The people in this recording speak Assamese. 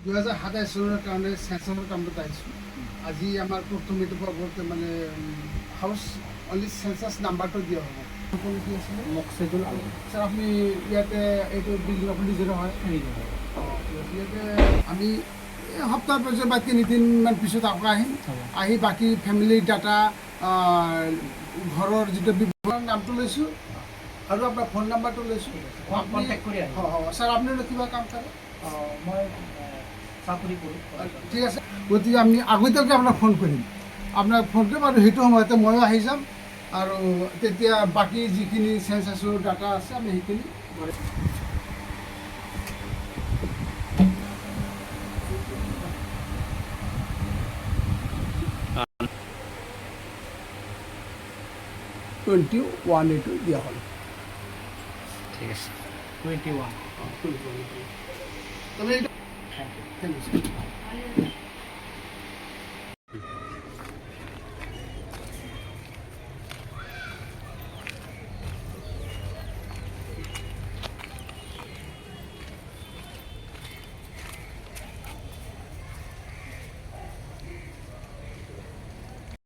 2027 চনৰ কাৰণে চেঞ্চাছৰ কামত আহিছোঁ। আজি আমাৰ প্ৰথম এইটো পৰ্বতে মানে হাউচ অনলি চেঞ্চাছ নাম্বাৰটো দিয়া হ'ব। সকলো কি আছিলে মকছেদুল আলম ছাৰ, আপুনি ইয়াতে এইটো বিল্ডিং আপুনি নিজৰে হয়? ইয়াতে আমি সপ্তাহৰ পিছত বা 3-দিনমান পিছত আকৌ আহিম। আহি বাকী ফেমিলি ডাটা ঘৰৰ যিটো ব্যৱহাৰৰ নামটো লৈছোঁ আৰু আপোনাৰ ফোন নাম্বাৰটো লৈছোঁ। কণ্টেক্ট কৰি আহিম। ছাৰ আপুনি কিবা কাম কৰে? মই চাকৰি কৰোঁ। ঠিক আছে, গতিকে আমি আগতীয়াকৈ আপোনাক ফোন কৰিম। আপোনাক ফোন কৰিম আৰু সেইটো সময়তে ময়ো আহি যাম আৰু তেতিয়া বাকী যিখিনি চেঞ্চাছৰ ডাটা আছে আমি সেইখিনি এইটো দিয়া হ'ল। ঠিক আছে, 21। তাৰমানে thank you. Thank you sir.